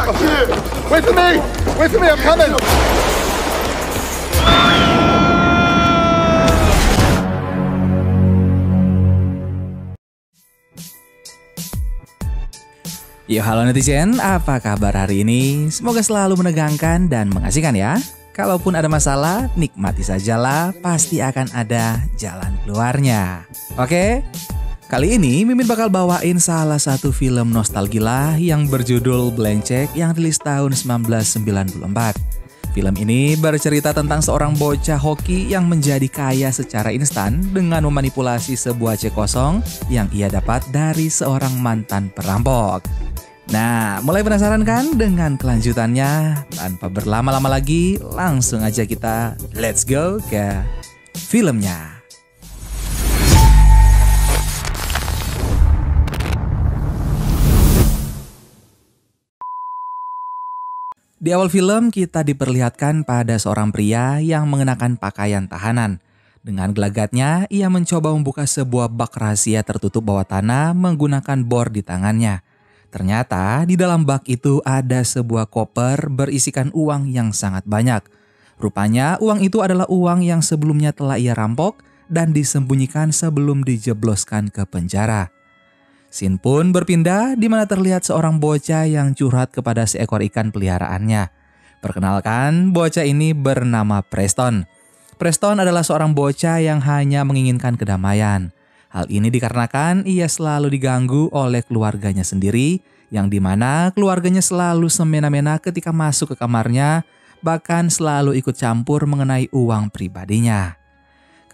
Wait for me! Wait for me, I'm coming! Yo, halo netizen, apa kabar hari ini? Semoga selalu menegangkan dan mengasihkan ya. Kalaupun ada masalah, nikmati sajalah, pasti akan ada jalan keluarnya. Oke? Kali ini Mimin bakal bawain salah satu film nostalgia yang berjudul Blank Check yang rilis tahun 1994. Film ini bercerita tentang seorang bocah hoki yang menjadi kaya secara instan dengan memanipulasi sebuah cek kosong yang ia dapat dari seorang mantan perampok. Nah, mulai penasaran kan dengan kelanjutannya? Tanpa berlama-lama lagi, langsung aja kita let's go ke filmnya. Di awal film kita diperlihatkan pada seorang pria yang mengenakan pakaian tahanan. Dengan gelagatnya, ia mencoba membuka sebuah bak rahasia tertutup bawah tanah menggunakan bor di tangannya. Ternyata di dalam bak itu ada sebuah koper berisikan uang yang sangat banyak. Rupanya uang itu adalah uang yang sebelumnya telah ia rampok dan disembunyikan sebelum dijebloskan ke penjara. Scene pun berpindah di mana terlihat seorang bocah yang curhat kepada seekor ikan peliharaannya. Perkenalkan, bocah ini bernama Preston. Preston adalah seorang bocah yang hanya menginginkan kedamaian. Hal ini dikarenakan ia selalu diganggu oleh keluarganya sendiri, yang dimana keluarganya selalu semena-mena ketika masuk ke kamarnya, bahkan selalu ikut campur mengenai uang pribadinya.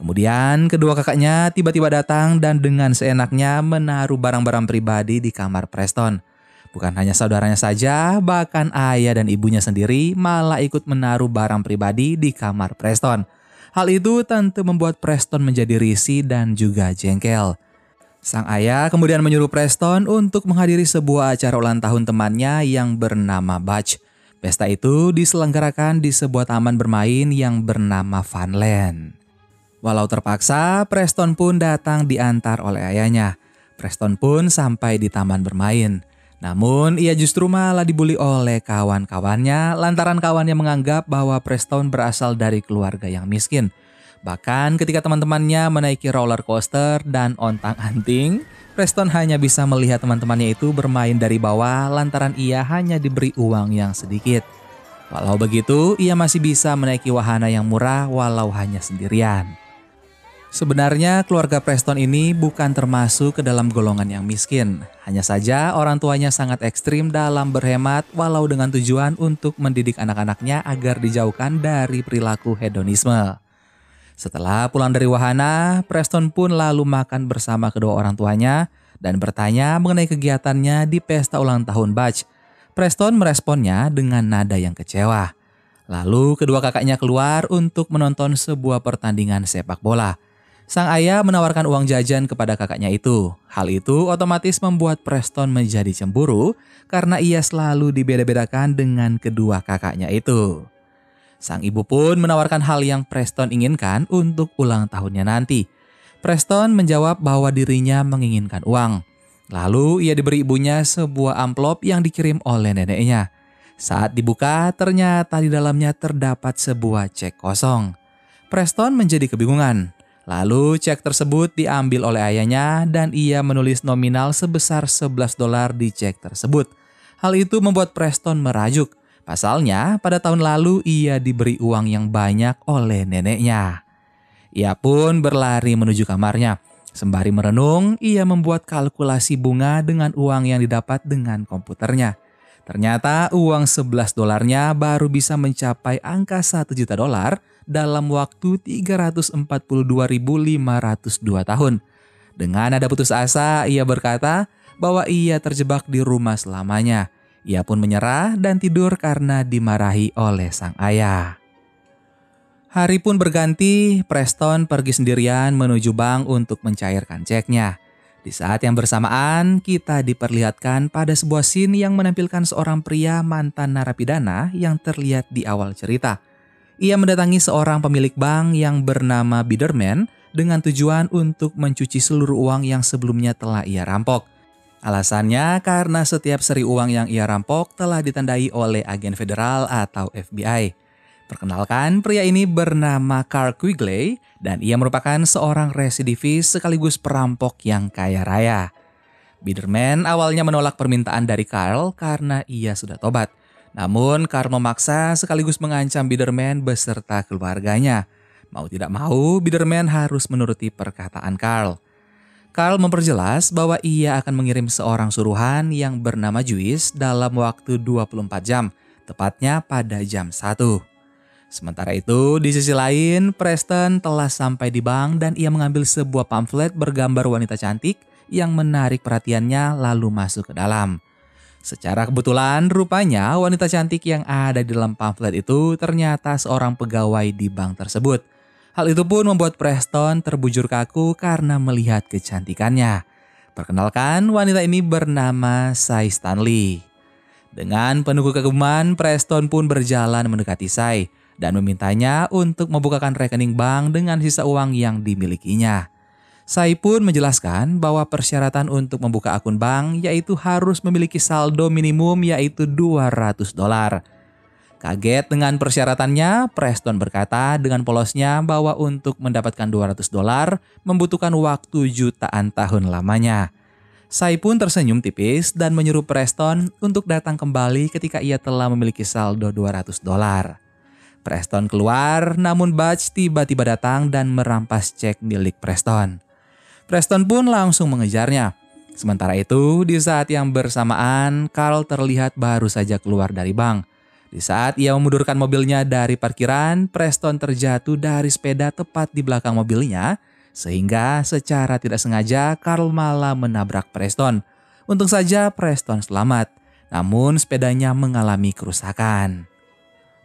Kemudian kedua kakaknya tiba-tiba datang dan dengan seenaknya menaruh barang-barang pribadi di kamar Preston. Bukan hanya saudaranya saja, bahkan ayah dan ibunya sendiri malah ikut menaruh barang pribadi di kamar Preston. Hal itu tentu membuat Preston menjadi risih dan juga jengkel. Sang ayah kemudian menyuruh Preston untuk menghadiri sebuah acara ulang tahun temannya yang bernama Butch. Pesta itu diselenggarakan di sebuah taman bermain yang bernama Funland. Walau terpaksa, Preston pun datang diantar oleh ayahnya. Preston pun sampai di taman bermain. Namun ia justru malah dibully oleh kawan-kawannya lantaran kawannya menganggap bahwa Preston berasal dari keluarga yang miskin. Bahkan ketika teman-temannya menaiki roller coaster dan ontang-anting, Preston hanya bisa melihat teman-temannya itu bermain dari bawah lantaran ia hanya diberi uang yang sedikit. Walau begitu, ia masih bisa menaiki wahana yang murah walau hanya sendirian. Sebenarnya keluarga Preston ini bukan termasuk ke dalam golongan yang miskin. Hanya saja orang tuanya sangat ekstrim dalam berhemat walau dengan tujuan untuk mendidik anak-anaknya agar dijauhkan dari perilaku hedonisme. Setelah pulang dari wahana, Preston pun lalu makan bersama kedua orang tuanya dan bertanya mengenai kegiatannya di pesta ulang tahun Butch. Preston meresponnya dengan nada yang kecewa. Lalu kedua kakaknya keluar untuk menonton sebuah pertandingan sepak bola. Sang ayah menawarkan uang jajan kepada kakaknya itu. Hal itu otomatis membuat Preston menjadi cemburu karena ia selalu dibeda-bedakan dengan kedua kakaknya itu. Sang ibu pun menawarkan hal yang Preston inginkan untuk ulang tahunnya nanti. Preston menjawab bahwa dirinya menginginkan uang. Lalu ia diberi ibunya sebuah amplop yang dikirim oleh neneknya. Saat dibuka, ternyata di dalamnya terdapat sebuah cek kosong. Preston menjadi kebingungan. Lalu cek tersebut diambil oleh ayahnya dan ia menulis nominal sebesar $11 di cek tersebut. Hal itu membuat Preston merajuk. Pasalnya pada tahun lalu ia diberi uang yang banyak oleh neneknya. Ia pun berlari menuju kamarnya. Sembari merenung, ia membuat kalkulasi bunga dengan uang yang didapat dengan komputernya. Ternyata uang $11 baru bisa mencapai angka $1 juta dalam waktu 342.502 tahun. Dengan nada putus asa, ia berkata bahwa ia terjebak di rumah selamanya. Ia pun menyerah dan tidur karena dimarahi oleh sang ayah. Hari pun berganti, Preston pergi sendirian menuju bank untuk mencairkan ceknya. Di saat yang bersamaan, kita diperlihatkan pada sebuah scene yang menampilkan seorang pria mantan narapidana yang terlihat di awal cerita. Ia mendatangi seorang pemilik bank yang bernama Biderman dengan tujuan untuk mencuci seluruh uang yang sebelumnya telah ia rampok. Alasannya karena setiap seri uang yang ia rampok telah ditandai oleh agen federal atau FBI. Perkenalkan, pria ini bernama Carl Quigley dan ia merupakan seorang residivis sekaligus perampok yang kaya raya. Biderman awalnya menolak permintaan dari Carl karena ia sudah tobat. Namun Carl memaksa sekaligus mengancam Biderman beserta keluarganya. Mau tidak mau, Biderman harus menuruti perkataan Carl. Carl memperjelas bahwa ia akan mengirim seorang suruhan yang bernama Juice dalam waktu 24 jam, tepatnya pada jam 1. Sementara itu, di sisi lain, Preston telah sampai di bank dan ia mengambil sebuah pamflet bergambar wanita cantik yang menarik perhatiannya lalu masuk ke dalam. Secara kebetulan, rupanya wanita cantik yang ada di dalam pamflet itu ternyata seorang pegawai di bank tersebut. Hal itu pun membuat Preston terbujur kaku karena melihat kecantikannya. Perkenalkan, wanita ini bernama Sy Stanley. Dengan penuh kekaguman, Preston pun berjalan mendekati Sy dan memintanya untuk membukakan rekening bank dengan sisa uang yang dimilikinya. Sy pun menjelaskan bahwa persyaratan untuk membuka akun bank yaitu harus memiliki saldo minimum yaitu $200. Kaget dengan persyaratannya, Preston berkata dengan polosnya bahwa untuk mendapatkan $200 membutuhkan waktu jutaan tahun lamanya. Sy pun tersenyum tipis dan menyuruh Preston untuk datang kembali ketika ia telah memiliki saldo $200. Preston keluar, namun Butch tiba-tiba datang dan merampas cek milik Preston. Preston pun langsung mengejarnya. Sementara itu, di saat yang bersamaan, Carl terlihat baru saja keluar dari bank. Di saat ia memundurkan mobilnya dari parkiran, Preston terjatuh dari sepeda tepat di belakang mobilnya, sehingga secara tidak sengaja Carl malah menabrak Preston. Untung saja Preston selamat, namun sepedanya mengalami kerusakan.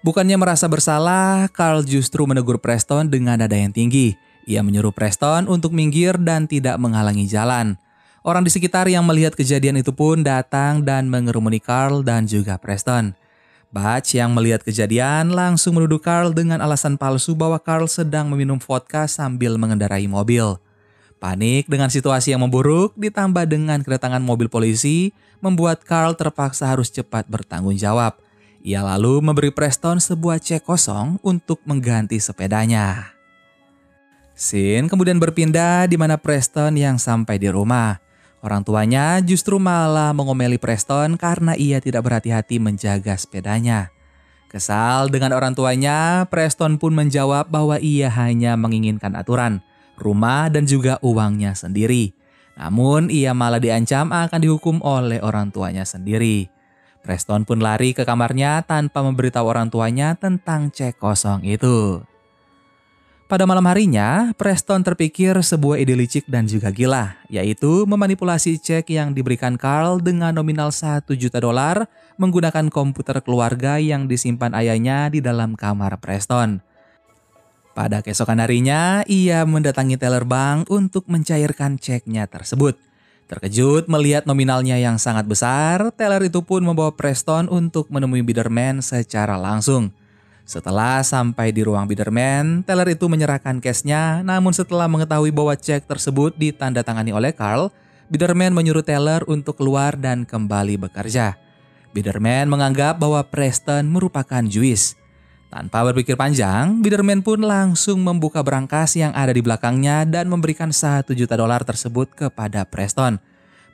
Bukannya merasa bersalah, Carl justru menegur Preston dengan nada yang tinggi. Ia menyuruh Preston untuk minggir dan tidak menghalangi jalan. Orang di sekitar yang melihat kejadian itu pun datang dan mengerumuni Carl dan juga Preston. Butch yang melihat kejadian langsung menuduh Carl dengan alasan palsu bahwa Carl sedang meminum vodka sambil mengendarai mobil. Panik dengan situasi yang memburuk ditambah dengan kedatangan mobil polisi membuat Carl terpaksa harus cepat bertanggung jawab. Ia lalu memberi Preston sebuah cek kosong untuk mengganti sepedanya. Scene kemudian berpindah di mana Preston yang sampai di rumah. Orang tuanya justru malah mengomeli Preston karena ia tidak berhati-hati menjaga sepedanya. Kesal dengan orang tuanya, Preston pun menjawab bahwa ia hanya menginginkan aturan, rumah dan juga uangnya sendiri. Namun ia malah diancam akan dihukum oleh orang tuanya sendiri. Preston pun lari ke kamarnya tanpa memberitahu orang tuanya tentang cek kosong itu. Pada malam harinya, Preston terpikir sebuah ide licik dan juga gila, yaitu memanipulasi cek yang diberikan Carl dengan nominal $1 juta menggunakan komputer keluarga yang disimpan ayahnya di dalam kamar Preston. Pada keesokan harinya, ia mendatangi teller bank untuk mencairkan ceknya tersebut. Terkejut melihat nominalnya yang sangat besar, teller itu pun membawa Preston untuk menemui Biderman secara langsung. Setelah sampai di ruang Biderman, teller itu menyerahkan cashnya, namun setelah mengetahui bahwa cek tersebut ditandatangani oleh Carl, Biderman menyuruh teller untuk keluar dan kembali bekerja. Biderman menganggap bahwa Preston merupakan Juice. Tanpa berpikir panjang, Biderman pun langsung membuka berangkas yang ada di belakangnya dan memberikan $1 juta tersebut kepada Preston.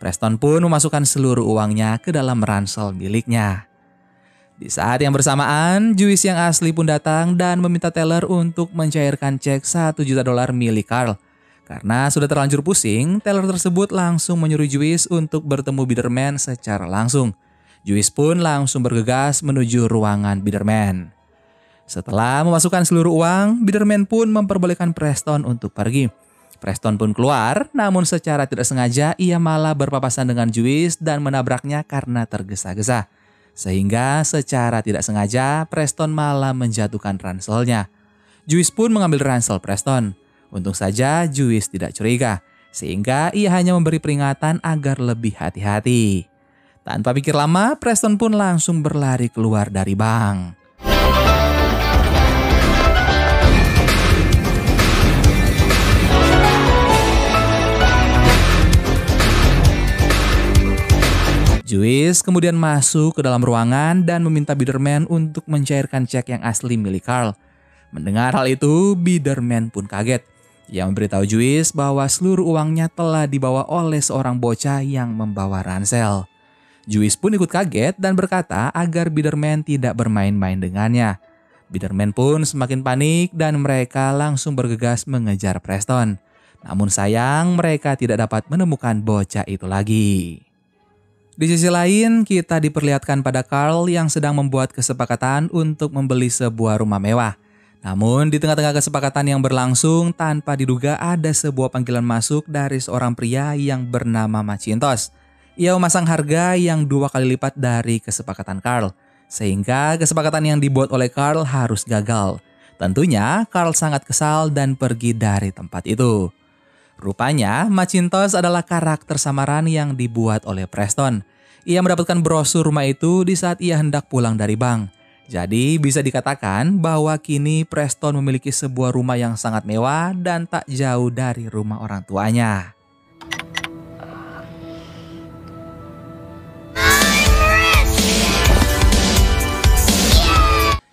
Preston pun memasukkan seluruh uangnya ke dalam ransel miliknya. Di saat yang bersamaan, Juice yang asli pun datang dan meminta teller untuk mencairkan cek $1 juta milik Carl. Karena sudah terlanjur pusing, teller tersebut langsung menyuruh Juice untuk bertemu Biderman secara langsung. Juice pun langsung bergegas menuju ruangan Biderman. Setelah memasukkan seluruh uang, Biderman pun memperbolehkan Preston untuk pergi. Preston pun keluar, namun secara tidak sengaja ia malah berpapasan dengan Juice dan menabraknya karena tergesa-gesa. Sehingga secara tidak sengaja Preston malah menjatuhkan ranselnya. Juice pun mengambil ransel Preston. Untung saja Juice tidak curiga, sehingga ia hanya memberi peringatan agar lebih hati-hati. Tanpa pikir lama, Preston pun langsung berlari keluar dari bank. Juice kemudian masuk ke dalam ruangan dan meminta Biderman untuk mencairkan cek yang asli milik Carl. Mendengar hal itu, Biderman pun kaget. Ia memberitahu Juice bahwa seluruh uangnya telah dibawa oleh seorang bocah yang membawa ransel. Juice pun ikut kaget dan berkata agar Biderman tidak bermain-main dengannya. Biderman pun semakin panik dan mereka langsung bergegas mengejar Preston. Namun sayang mereka tidak dapat menemukan bocah itu lagi. Di sisi lain, kita diperlihatkan pada Carl yang sedang membuat kesepakatan untuk membeli sebuah rumah mewah. Namun di tengah-tengah kesepakatan yang berlangsung, tanpa diduga ada sebuah panggilan masuk dari seorang pria yang bernama Macintosh. Ia memasang harga yang 2 kali lipat dari kesepakatan Carl, sehingga kesepakatan yang dibuat oleh Carl harus gagal. Tentunya Carl sangat kesal dan pergi dari tempat itu. Rupanya Macintosh adalah karakter samaran yang dibuat oleh Preston. Ia mendapatkan brosur rumah itu di saat ia hendak pulang dari bank. Jadi bisa dikatakan bahwa kini Preston memiliki sebuah rumah yang sangat mewah dan tak jauh dari rumah orang tuanya.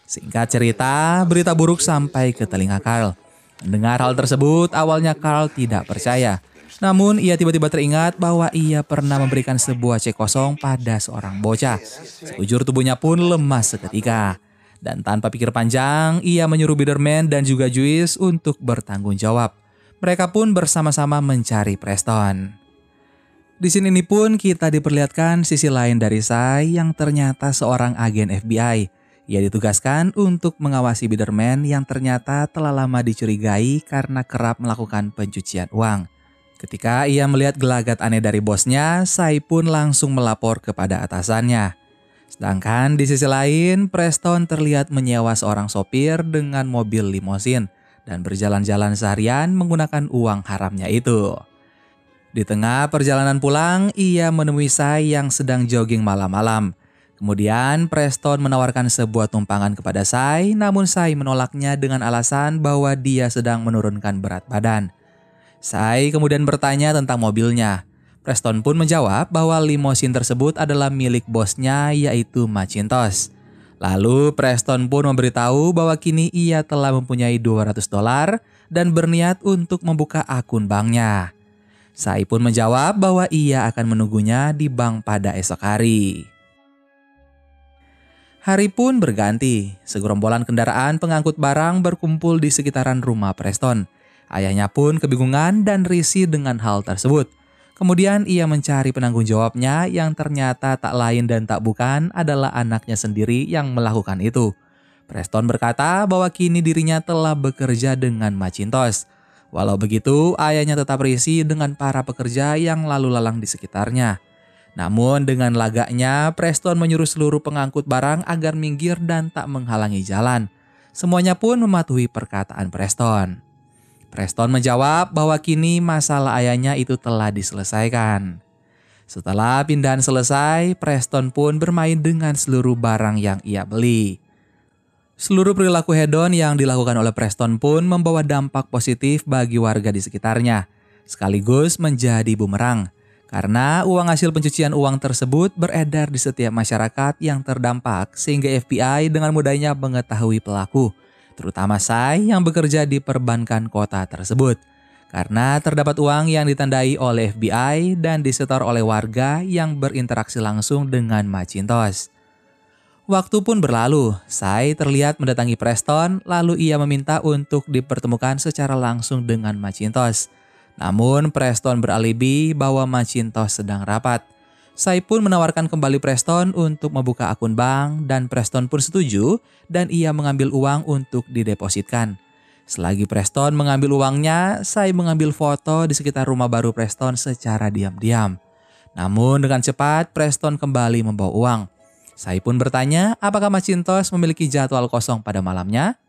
Singkat cerita, berita buruk sampai ke telinga Carl. Mendengar hal tersebut, awalnya Carl tidak percaya. Namun ia tiba-tiba teringat bahwa ia pernah memberikan sebuah cek kosong pada seorang bocah. Sekujur tubuhnya pun lemas seketika. Dan tanpa pikir panjang, ia menyuruh Biderman dan juga Juice untuk bertanggung jawab. Mereka pun bersama-sama mencari Preston. Di sini pun kita diperlihatkan sisi lain dari Sai yang ternyata seorang agen FBI. Ia ditugaskan untuk mengawasi Biderman yang ternyata telah lama dicurigai karena kerap melakukan pencucian uang. Ketika ia melihat gelagat aneh dari bosnya, Sai pun langsung melapor kepada atasannya. Sedangkan di sisi lain, Preston terlihat menyewa seorang sopir dengan mobil limosin dan berjalan-jalan seharian menggunakan uang haramnya itu. Di tengah perjalanan pulang, ia menemui Sai yang sedang jogging malam-malam. Kemudian Preston menawarkan sebuah tumpangan kepada Sai, namun Sai menolaknya dengan alasan bahwa dia sedang menurunkan berat badan. Sai kemudian bertanya tentang mobilnya. Preston pun menjawab bahwa limosin tersebut adalah milik bosnya yaitu Macintosh. Lalu Preston pun memberitahu bahwa kini ia telah mempunyai $200 dan berniat untuk membuka akun banknya. Sai pun menjawab bahwa ia akan menunggunya di bank pada esok hari. Hari pun berganti. Segerombolan kendaraan pengangkut barang berkumpul di sekitaran rumah Preston. Ayahnya pun kebingungan dan risih dengan hal tersebut. Kemudian ia mencari penanggung jawabnya yang ternyata tak lain dan tak bukan adalah anaknya sendiri yang melakukan itu. Preston berkata bahwa kini dirinya telah bekerja dengan Macintosh. Walau begitu, ayahnya tetap risih dengan para pekerja yang lalu lalang di sekitarnya. Namun dengan lagaknya, Preston menyuruh seluruh pengangkut barang agar minggir dan tak menghalangi jalan. Semuanya pun mematuhi perkataan Preston. Preston menjawab bahwa kini masalah ayahnya itu telah diselesaikan. Setelah pindahan selesai, Preston pun bermain dengan seluruh barang yang ia beli. Seluruh perilaku hedon yang dilakukan oleh Preston pun membawa dampak positif bagi warga di sekitarnya, sekaligus menjadi bumerang. Karena uang hasil pencucian uang tersebut beredar di setiap masyarakat yang terdampak sehingga FBI dengan mudahnya mengetahui pelaku, terutama Sai yang bekerja di perbankan kota tersebut. Karena terdapat uang yang ditandai oleh FBI dan disetor oleh warga yang berinteraksi langsung dengan Macintosh. Waktu pun berlalu, Sai terlihat mendatangi Preston lalu ia meminta untuk dipertemukan secara langsung dengan Macintosh. Namun Preston beralibi bahwa Macintosh sedang rapat. Sai pun menawarkan kembali Preston untuk membuka akun bank dan Preston pun setuju dan ia mengambil uang untuk didepositkan. Selagi Preston mengambil uangnya, Sai mengambil foto di sekitar rumah baru Preston secara diam-diam. Namun dengan cepat Preston kembali membawa uang. Sai pun bertanya apakah Macintosh memiliki jadwal kosong pada malamnya.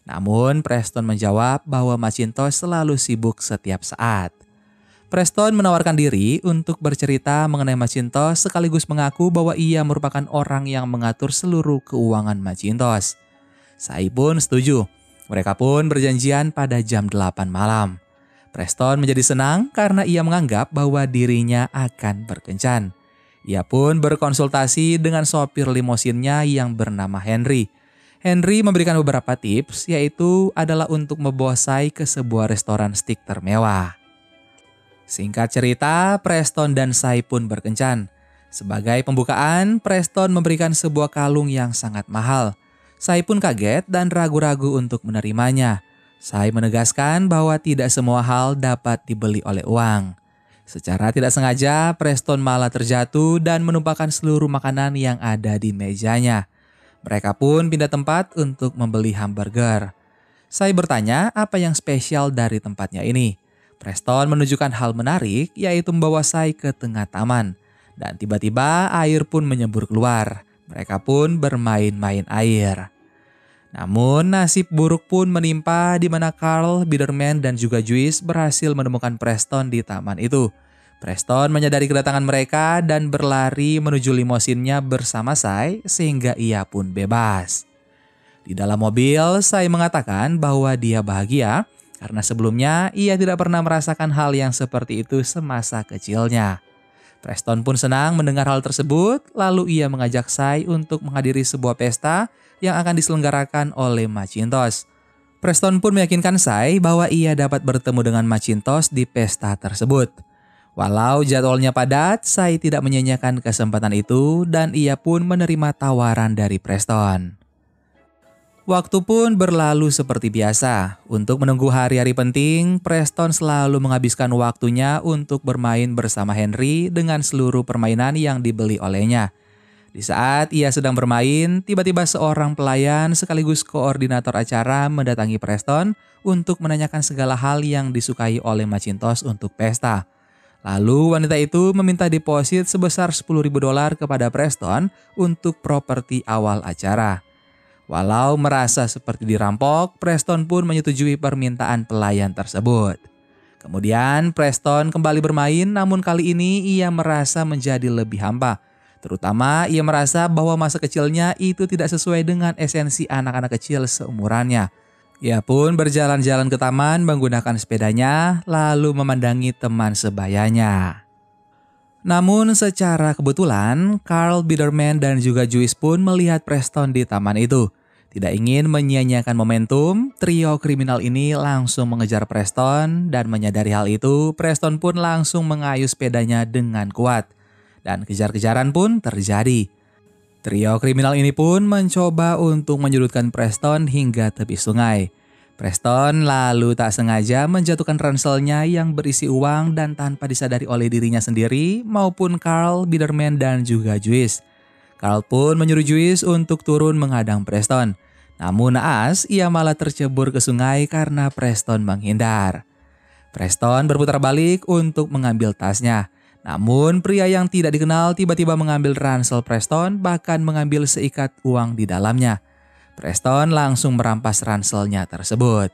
Namun Preston menjawab bahwa Macintosh selalu sibuk setiap saat. Preston menawarkan diri untuk bercerita mengenai Macintosh sekaligus mengaku bahwa ia merupakan orang yang mengatur seluruh keuangan Macintosh. Sai pun setuju. Mereka pun berjanjian pada jam 8 malam. Preston menjadi senang karena ia menganggap bahwa dirinya akan berkencan. Ia pun berkonsultasi dengan sopir limosinnya yang bernama Henry. Henry memberikan beberapa tips, yaitu adalah untuk membawa Sai ke sebuah restoran steak termewah. Singkat cerita, Preston dan Sai pun berkencan. Sebagai pembukaan, Preston memberikan sebuah kalung yang sangat mahal. Sai pun kaget dan ragu-ragu untuk menerimanya. Sai menegaskan bahwa tidak semua hal dapat dibeli oleh uang. Secara tidak sengaja, Preston malah terjatuh dan menumpahkan seluruh makanan yang ada di mejanya. Mereka pun pindah tempat untuk membeli hamburger. Sai bertanya apa yang spesial dari tempatnya ini. Preston menunjukkan hal menarik, yaitu membawa Sai ke tengah taman. Dan tiba-tiba air pun menyembur keluar. Mereka pun bermain-main air. Namun nasib buruk pun menimpa di mana Carl, Biederman, dan juga Joyce berhasil menemukan Preston di taman itu. Preston menyadari kedatangan mereka dan berlari menuju limosinnya bersama Sai sehingga ia pun bebas. Di dalam mobil, Sai mengatakan bahwa dia bahagia karena sebelumnya ia tidak pernah merasakan hal yang seperti itu semasa kecilnya. Preston pun senang mendengar hal tersebut, lalu ia mengajak Sai untuk menghadiri sebuah pesta yang akan diselenggarakan oleh Macintosh. Preston pun meyakinkan Sai bahwa ia dapat bertemu dengan Macintosh di pesta tersebut. Walau jadwalnya padat, Sai tidak menyanyiakan kesempatan itu dan ia pun menerima tawaran dari Preston. Waktu pun berlalu seperti biasa. Untuk menunggu hari-hari penting, Preston selalu menghabiskan waktunya untuk bermain bersama Henry dengan seluruh permainan yang dibeli olehnya. Di saat ia sedang bermain, tiba-tiba seorang pelayan sekaligus koordinator acara mendatangi Preston untuk menanyakan segala hal yang disukai oleh Macintosh untuk pesta. Lalu wanita itu meminta deposit sebesar $10.000 kepada Preston untuk properti awal acara. Walau merasa seperti dirampok, Preston pun menyetujui permintaan pelayan tersebut. Kemudian Preston kembali bermain, namun kali ini ia merasa menjadi lebih hampa. Terutama ia merasa bahwa masa kecilnya itu tidak sesuai dengan esensi anak-anak kecil seumurannya. Ia pun berjalan-jalan ke taman menggunakan sepedanya, lalu memandangi teman sebayanya. Namun secara kebetulan, Carl, Biederman, dan juga Joyce pun melihat Preston di taman itu. Tidak ingin menyia-nyiakan momentum, trio kriminal ini langsung mengejar Preston dan menyadari hal itu, Preston pun langsung mengayuh sepedanya dengan kuat. Dan kejar-kejaran pun terjadi. Trio kriminal ini pun mencoba untuk menyudutkan Preston hingga tepi sungai. Preston lalu tak sengaja menjatuhkan ranselnya yang berisi uang dan tanpa disadari oleh dirinya sendiri maupun Carl, Biederman, dan juga Joyce. Carl pun menyuruh Joyce untuk turun menghadang Preston. Namun naas, ia malah tercebur ke sungai karena Preston menghindar. Preston berputar balik untuk mengambil tasnya. Namun pria yang tidak dikenal tiba-tiba mengambil ransel Preston, bahkan mengambil seikat uang di dalamnya. Preston langsung merampas ranselnya tersebut.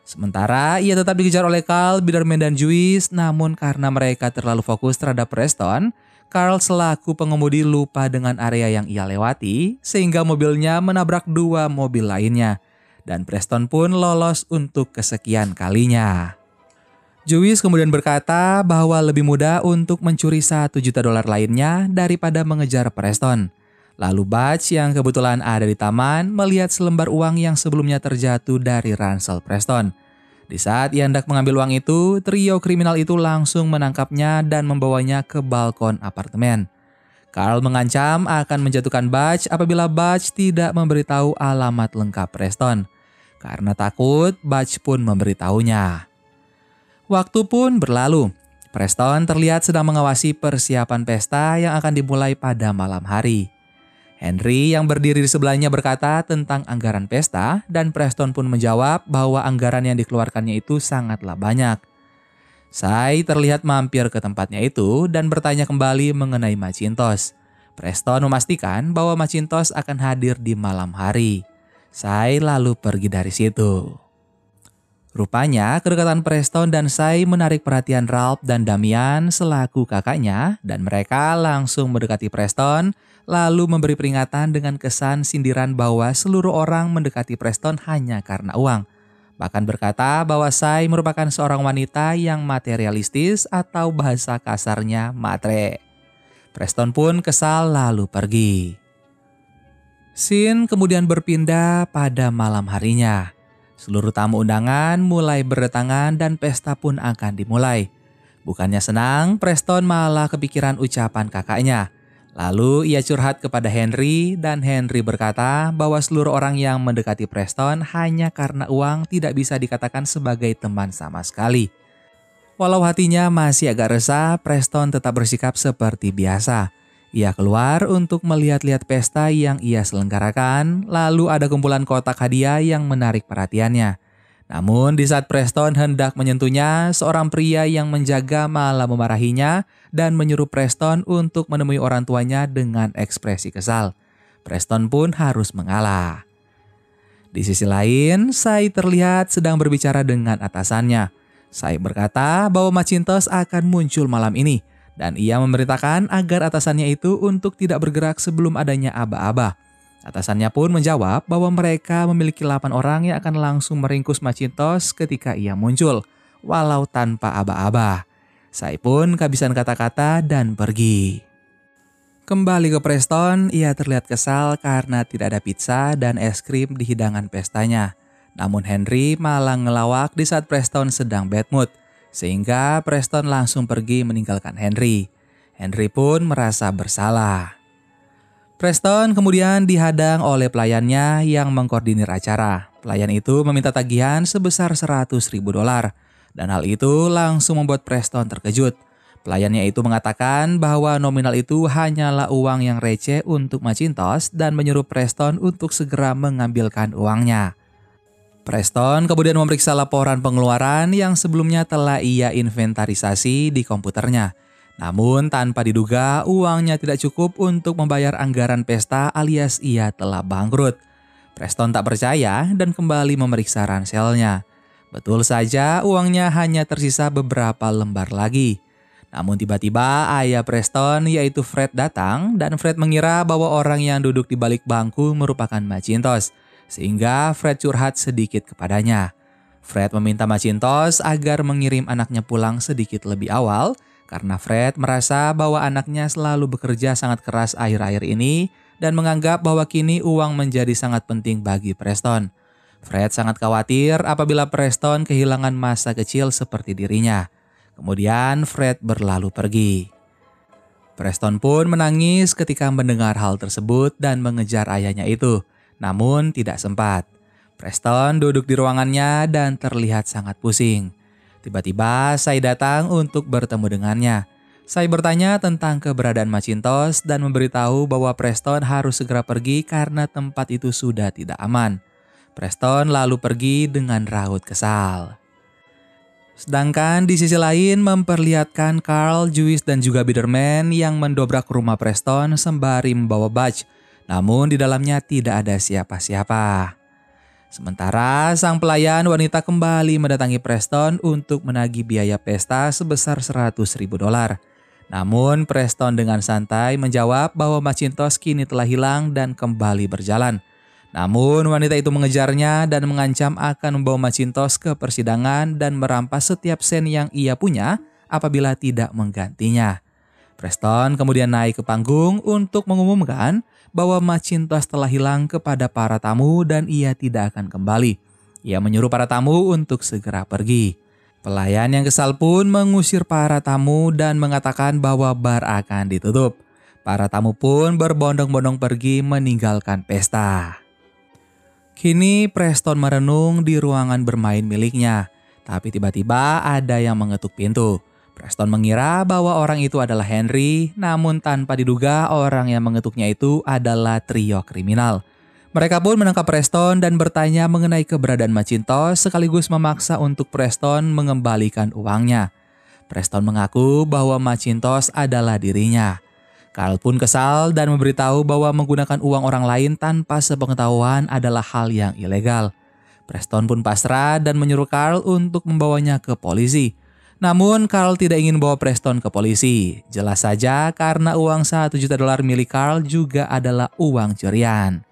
Sementara ia tetap dikejar oleh Carl, Biederman, dan Joyce, namun karena mereka terlalu fokus terhadap Preston, Carl selaku pengemudi lupa dengan area yang ia lewati sehingga mobilnya menabrak dua mobil lainnya. Dan Preston pun lolos untuk kesekian kalinya. Joyce kemudian berkata bahwa lebih mudah untuk mencuri $1 juta lainnya daripada mengejar Preston. Lalu Butch yang kebetulan ada di taman melihat selembar uang yang sebelumnya terjatuh dari ransel Preston. Di saat ia hendak mengambil uang itu, trio kriminal itu langsung menangkapnya dan membawanya ke balkon apartemen. Carl mengancam akan menjatuhkan Butch apabila Butch tidak memberitahu alamat lengkap Preston. Karena takut, Butch pun memberitahunya. Waktu pun berlalu. Preston terlihat sedang mengawasi persiapan pesta yang akan dimulai pada malam hari. Henry yang berdiri di sebelahnya berkata tentang anggaran pesta dan Preston pun menjawab bahwa anggaran yang dikeluarkannya itu sangatlah banyak. Sai terlihat mampir ke tempatnya itu dan bertanya kembali mengenai Macintosh. Preston memastikan bahwa Macintosh akan hadir di malam hari. Sai lalu pergi dari situ. Rupanya kedekatan Preston dan Sai menarik perhatian Ralph dan Damian selaku kakaknya dan mereka langsung mendekati Preston lalu memberi peringatan dengan kesan sindiran bahwa seluruh orang mendekati Preston hanya karena uang. Bahkan berkata bahwa Sai merupakan seorang wanita yang materialistis atau bahasa kasarnya matre. Preston pun kesal lalu pergi. Scene kemudian berpindah pada malam harinya. Seluruh tamu undangan mulai berdatangan dan pesta pun akan dimulai. Bukannya senang, Preston malah kepikiran ucapan kakaknya. Lalu ia curhat kepada Henry dan Henry berkata bahwa seluruh orang yang mendekati Preston hanya karena uang tidak bisa dikatakan sebagai teman sama sekali. Walau hatinya masih agak resah, Preston tetap bersikap seperti biasa. Ia keluar untuk melihat-lihat pesta yang ia selenggarakan, lalu ada kumpulan kotak hadiah yang menarik perhatiannya. Namun di saat Preston hendak menyentuhnya, seorang pria yang menjaga malah memarahinya dan menyuruh Preston untuk menemui orang tuanya dengan ekspresi kesal. Preston pun harus mengalah. Di sisi lain, Sai terlihat sedang berbicara dengan atasannya. Sai berkata bahwa Macintosh akan muncul malam ini dan ia memerintahkan agar atasannya itu untuk tidak bergerak sebelum adanya aba-aba. Atasannya pun menjawab bahwa mereka memiliki 8 orang yang akan langsung meringkus Macintosh ketika ia muncul, walau tanpa aba-aba. Sai pun kehabisan kata-kata dan pergi. Kembali ke Preston, ia terlihat kesal karena tidak ada pizza dan es krim di hidangan pestanya. Namun Henry malah ngelawak di saat Preston sedang bad mood, sehingga Preston langsung pergi meninggalkan Henry. Henry pun merasa bersalah. Preston kemudian dihadang oleh pelayannya yang mengkoordinir acara. Pelayan itu meminta tagihan sebesar $100.000 dan hal itu langsung membuat Preston terkejut. Pelayannya itu mengatakan bahwa nominal itu hanyalah uang yang receh untuk Macintosh dan menyuruh Preston untuk segera mengambilkan uangnya. Preston kemudian memeriksa laporan pengeluaran yang sebelumnya telah ia inventarisasi di komputernya. Namun tanpa diduga uangnya tidak cukup untuk membayar anggaran pesta alias ia telah bangkrut. Preston tak percaya dan kembali memeriksa ranselnya. Betul saja uangnya hanya tersisa beberapa lembar lagi. Namun tiba-tiba ayah Preston yaitu Fred datang dan Fred mengira bahwa orang yang duduk di balik bangku merupakan Macintosh. Sehingga Fred curhat sedikit kepadanya. Fred meminta Macintosh agar mengirim anaknya pulang sedikit lebih awal karena Fred merasa bahwa anaknya selalu bekerja sangat keras akhir-akhir ini dan menganggap bahwa kini uang menjadi sangat penting bagi Preston. Fred sangat khawatir apabila Preston kehilangan masa kecil seperti dirinya. Kemudian Fred berlalu pergi. Preston pun menangis ketika mendengar hal tersebut dan mengejar ayahnya itu. Namun tidak sempat. Preston duduk di ruangannya dan terlihat sangat pusing. Tiba-tiba Sai datang untuk bertemu dengannya. Sai bertanya tentang keberadaan Macintosh dan memberitahu bahwa Preston harus segera pergi karena tempat itu sudah tidak aman. Preston lalu pergi dengan raut kesal. Sedangkan di sisi lain memperlihatkan Carl, Juice dan juga Biderman yang mendobrak rumah Preston sembari membawa badge. Namun di dalamnya tidak ada siapa-siapa. Sementara sang pelayan wanita kembali mendatangi Preston untuk menagih biaya pesta sebesar $100.000. Namun Preston dengan santai menjawab bahwa Macintosh kini telah hilang dan kembali berjalan. Namun wanita itu mengejarnya dan mengancam akan membawa Macintosh ke persidangan dan merampas setiap sen yang ia punya apabila tidak menggantinya. Preston kemudian naik ke panggung untuk mengumumkan bahwa Macintosh telah hilang kepada para tamu dan ia tidak akan kembali. Ia menyuruh para tamu untuk segera pergi. Pelayan yang kesal pun mengusir para tamu dan mengatakan bahwa bar akan ditutup. Para tamu pun berbondong-bondong pergi meninggalkan pesta. Kini Preston merenung di ruangan bermain miliknya, tapi tiba-tiba ada yang mengetuk pintu. Preston mengira bahwa orang itu adalah Henry, namun tanpa diduga orang yang mengetuknya itu adalah trio kriminal. Mereka pun menangkap Preston dan bertanya mengenai keberadaan Macintosh sekaligus memaksa untuk Preston mengembalikan uangnya. Preston mengaku bahwa Macintosh adalah dirinya. Carl pun kesal dan memberitahu bahwa menggunakan uang orang lain tanpa sepengetahuan adalah hal yang ilegal. Preston pun pasrah dan menyuruh Carl untuk membawanya ke polisi. Namun Carl tidak ingin bawa Preston ke polisi. Jelas saja karena uang $1 juta milik Carl juga adalah uang curian.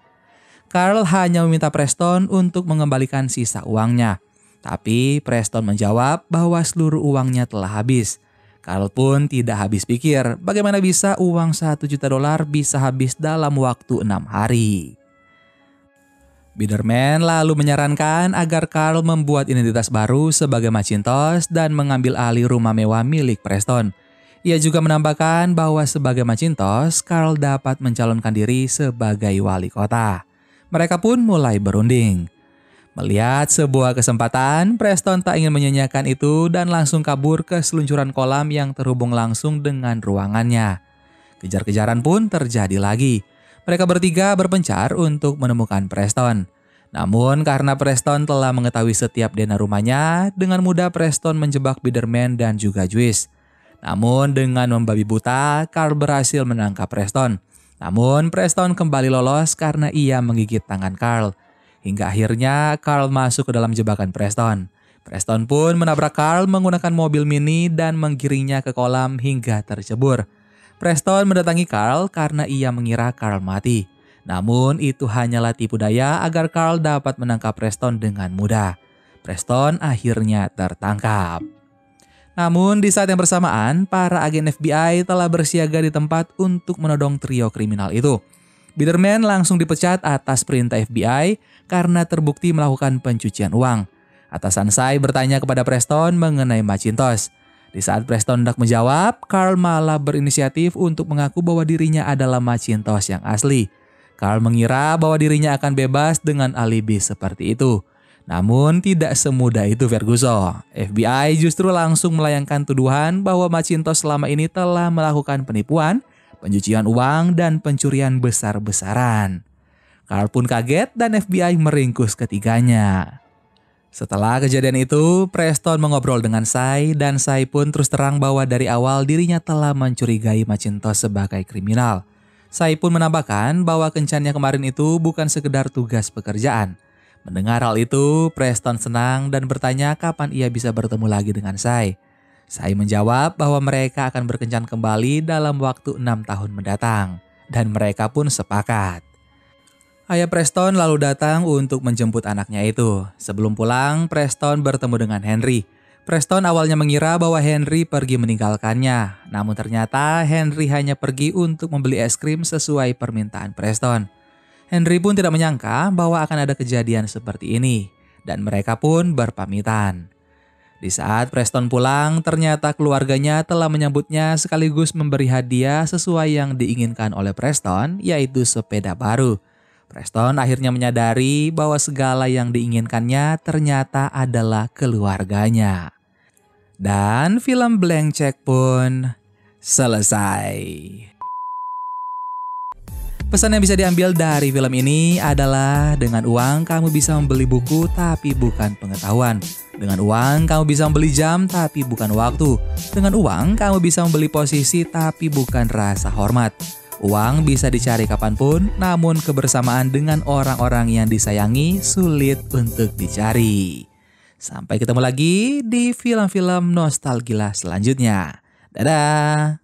Carl hanya meminta Preston untuk mengembalikan sisa uangnya. Tapi Preston menjawab bahwa seluruh uangnya telah habis. Carl pun tidak habis pikir bagaimana bisa uang $1 juta bisa habis dalam waktu 6 hari. Biederman lalu menyarankan agar Carl membuat identitas baru sebagai Macintosh dan mengambil alih rumah mewah milik Preston. Ia juga menambahkan bahwa sebagai Macintosh, Carl dapat mencalonkan diri sebagai wali kota. Mereka pun mulai berunding. Melihat sebuah kesempatan, Preston tak ingin menyanyiakan itu dan langsung kabur ke seluncuran kolam yang terhubung langsung dengan ruangannya. Kejar-kejaran pun terjadi lagi. Mereka bertiga berpencar untuk menemukan Preston. Namun karena Preston telah mengetahui setiap denah rumahnya, dengan mudah Preston menjebak Biederman dan juga Joyce. Namun dengan membabi buta, Carl berhasil menangkap Preston. Namun Preston kembali lolos karena ia menggigit tangan Carl. Hingga akhirnya Carl masuk ke dalam jebakan Preston. Preston pun menabrak Carl menggunakan mobil mini dan menggiringnya ke kolam hingga tercebur. Preston mendatangi Carl karena ia mengira Carl mati. Namun itu hanyalah tipu daya agar Carl dapat menangkap Preston dengan mudah. Preston akhirnya tertangkap. Namun di saat yang bersamaan, para agen FBI telah bersiaga di tempat untuk menodong trio kriminal itu. Biederman langsung dipecat atas perintah FBI karena terbukti melakukan pencucian uang. Atasan Sy bertanya kepada Preston mengenai Macintosh. Di saat Preston hendak menjawab, Carl malah berinisiatif untuk mengaku bahwa dirinya adalah Macintosh yang asli. Carl mengira bahwa dirinya akan bebas dengan alibi seperti itu. Namun tidak semudah itu Ferguson. FBI justru langsung melayangkan tuduhan bahwa Macintosh selama ini telah melakukan penipuan, pencucian uang, dan pencurian besar-besaran. Carl pun kaget dan FBI meringkus ketiganya. Setelah kejadian itu, Preston mengobrol dengan Sy dan Sy pun terus terang bahwa dari awal dirinya telah mencurigai Macintosh sebagai kriminal. Sy pun menambahkan bahwa kencannya kemarin itu bukan sekedar tugas pekerjaan. Mendengar hal itu, Preston senang dan bertanya kapan ia bisa bertemu lagi dengan Sy. Sy menjawab bahwa mereka akan berkencan kembali dalam waktu 6 tahun mendatang. Dan mereka pun sepakat. Ayah Preston lalu datang untuk menjemput anaknya itu. Sebelum pulang, Preston bertemu dengan Henry. Preston awalnya mengira bahwa Henry pergi meninggalkannya. Namun ternyata Henry hanya pergi untuk membeli es krim sesuai permintaan Preston. Henry pun tidak menyangka bahwa akan ada kejadian seperti ini. Dan mereka pun berpamitan. Di saat Preston pulang, ternyata keluarganya telah menyambutnya sekaligus memberi hadiah sesuai yang diinginkan oleh Preston, yaitu sepeda baru. Preston akhirnya menyadari bahwa segala yang diinginkannya ternyata adalah keluarganya. Dan film Blank Check pun selesai. Pesan yang bisa diambil dari film ini adalah dengan uang kamu bisa membeli buku tapi bukan pengetahuan. Dengan uang kamu bisa membeli jam tapi bukan waktu. Dengan uang kamu bisa membeli posisi tapi bukan rasa hormat. Uang bisa dicari kapanpun, namun kebersamaan dengan orang-orang yang disayangi sulit untuk dicari. Sampai ketemu lagi di film-film nostalgia selanjutnya. Dadah!